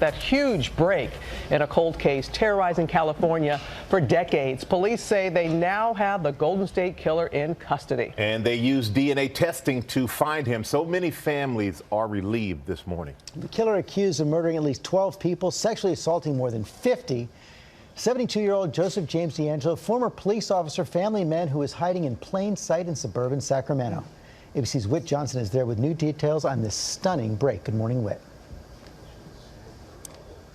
that huge break in a cold case terrorizing California for decades. Police say they now have the Golden State Killer in custody. And they used DNA testing to find him. So many families are relieved this morning. The killer accused of murdering at least 12 people, sexually assaulting more than 50. 72-year-old Joseph James DeAngelo, former police officer, family man who is hiding in plain sight in suburban Sacramento. ABC's Whit Johnson is there with new details on this stunning break. Good morning, Whit.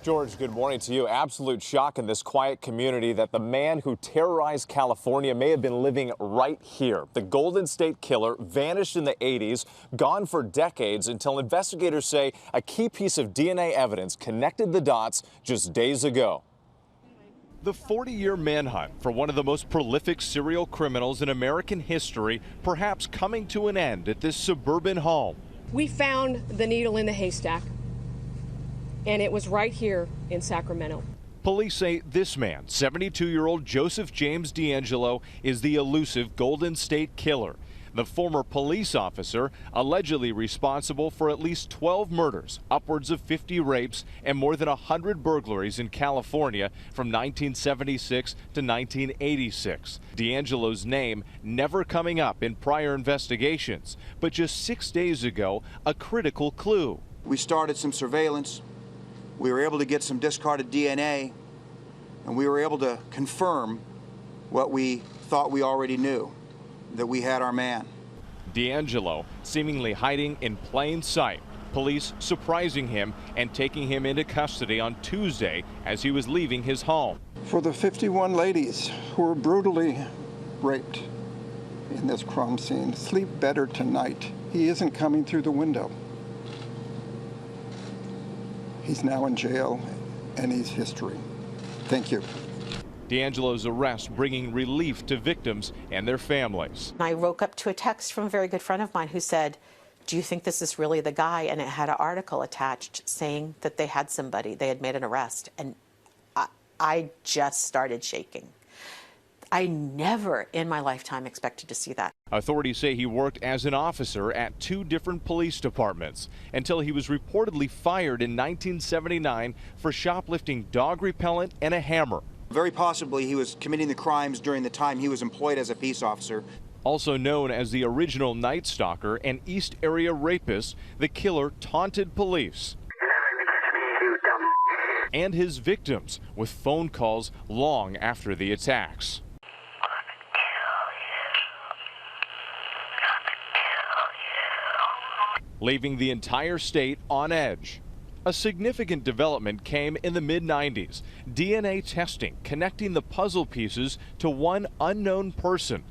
George, good morning to you. Absolute shock in this quiet community that the man who terrorized California may have been living right here. The Golden State Killer vanished in the 80s, gone for decades, until investigators say a key piece of DNA evidence connected the dots just days ago. The 40-year manhunt for one of the most prolific serial criminals in American history perhaps coming to an end at this suburban home. We found the needle in the haystack, and it was right here in Sacramento. Police say this man, 72-year-old Joseph James DeAngelo, is the elusive Golden State Killer. The former police officer allegedly responsible for at least 12 murders, upwards of 50 rapes, and more than 100 burglaries in California from 1976 to 1986. DeAngelo's name never coming up in prior investigations, but just 6 days ago, a critical clue. We started some surveillance. We were able to get some discarded DNA, and we were able to confirm what we thought we already knew, that we had our man. DeAngelo seemingly hiding in plain sight. Police surprising him and taking him into custody on Tuesday as he was leaving his home. For the 51 ladies who were brutally raped in this crime scene, sleep better tonight. He isn't coming through the window. He's now in jail, and he's history. Thank you. DeAngelo's arrest bringing relief to victims and their families. I woke up to a text from a very good friend of mine who said, "Do you think this is really the guy?" And it had an article attached saying that they had somebody, they had made an arrest. And I just started shaking. I never in my lifetime expected to see that. Authorities say he worked as an officer at 2 different police departments until he was reportedly fired in 1979 for shoplifting dog repellent and a hammer. Very possibly he was committing the crimes during the time he was employed as a peace officer. Also known as the original Night Stalker and East Area rapist, the killer taunted police and his victims with phone calls long after the attacks. Leaving the entire state on edge. A significant development came in the mid-90s. DNA testing connecting the puzzle pieces to one unknown person.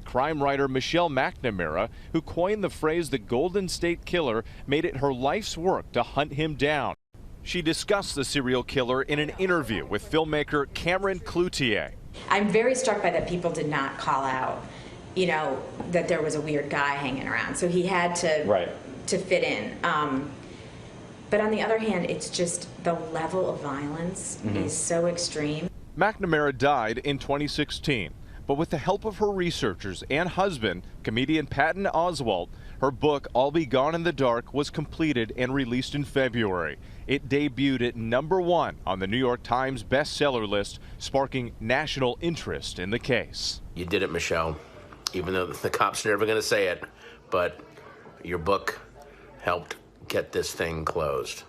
Crime writer Michelle McNamara, who coined the phrase the Golden State Killer, made it her life's work to hunt him down. She discussed the serial killer in an interview with filmmaker Cameron Cloutier. I'm very struck by that people did not call out, that there was a weird guy hanging around. So he had to fit in. But on the other hand, it's just the level of violence is so extreme. McNamara died in 2016, but with the help of her researchers and husband, comedian Patton Oswalt, her book, I'll Be Gone in the Dark, was completed and released in February. It debuted at #1 on the New York Times bestseller list, sparking national interest in the case. You did it, Michelle, even though the cops are never going to say it, but your book helped get this thing closed.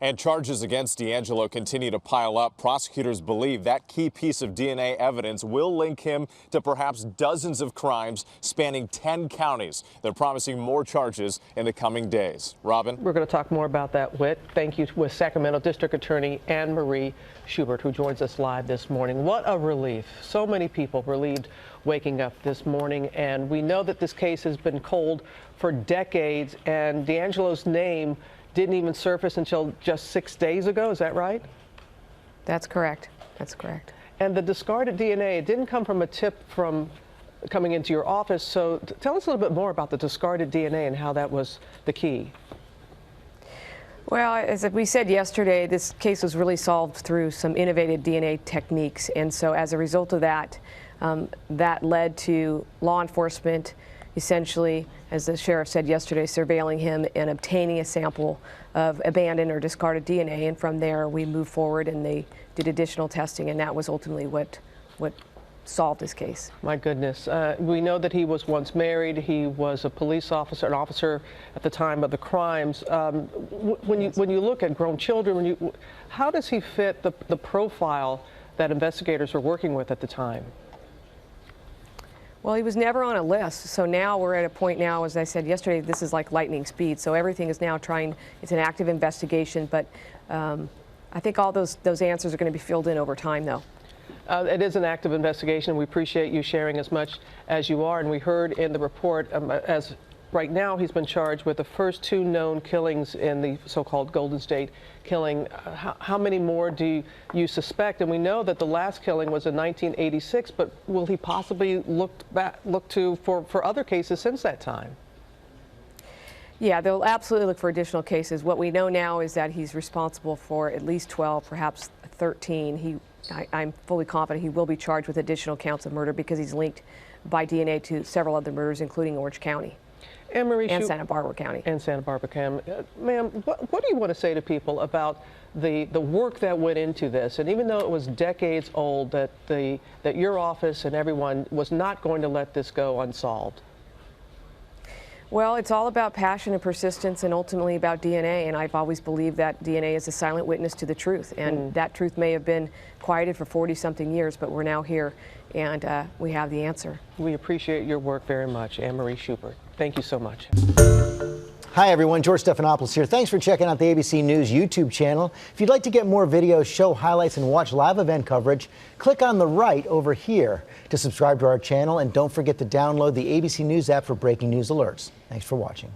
And charges against DeAngelo continue to pile up. Prosecutors believe that key piece of DNA evidence will link him to perhaps dozens of crimes spanning 10 counties. They're promising more charges in the coming days. Robin? We're going to talk more about that, Whit. Thank you with Sacramento District Attorney Anne Marie Schubert, who joins us live this morning. What a relief. So many people relieved waking up this morning. And we know that this case has been cold for decades, and DeAngelo's name didn't even surface until just 6 days ago. Is that right? That's correct. That's correct. And the discarded DNA, it didn't come from a tip from coming into your office. So tell us a little bit more about the discarded DNA and how that was the key. Well, as we said yesterday, this case was really solved through some innovative DNA techniques. And so as a result of that, that led to law enforcement essentially, as the sheriff said yesterday, surveilling him and obtaining a sample of abandoned or discarded DNA. And from there, we moved forward and they did additional testing, and that was ultimately what solved this case. My goodness. We know that he was once married. He was a police officer, an officer at the time of the crimes. When you look at grown children, how does he fit the profile that investigators were working with at the time? Well, he was never on a list, so now we're at a point now, as I said yesterday, this is like lightning speed. So everything is now it's an active investigation, but I think all those answers are going to be filled in over time, though. It is an active investigation. We appreciate you sharing as much as you are. And we heard in the report, as right now he's been charged with the first 2 known killings in the so-called Golden State killing. How many more do you suspect? And we know that the last killing was in 1986, but will he possibly look to for other cases since that time? Yeah, they'll absolutely look for additional cases. What we know now is that he's responsible for at least 12, perhaps 13. I'm fully confident he will be charged with additional counts of murder because he's linked by DNA to several other murders, including Orange County and Santa Barbara County. And Santa Barbara County. Ma'am, what do you want to say to people about the work that went into this? And even though it was decades old, that your office and everyone was not going to let this go unsolved? Well, it's all about passion and persistence and ultimately about DNA, and I've always believed that DNA is a silent witness to the truth, and that truth may have been quieted for 40-something years, but we're now here, and we have the answer. We appreciate your work very much, Anne-Marie Schubert. Thank you so much. Hi, everyone. George Stephanopoulos here. Thanks for checking out the ABC News YouTube channel. If you'd like to get more videos, show highlights, and watch live event coverage, click on the right over here to subscribe to our channel. And don't forget to download the ABC News app for breaking news alerts. Thanks for watching.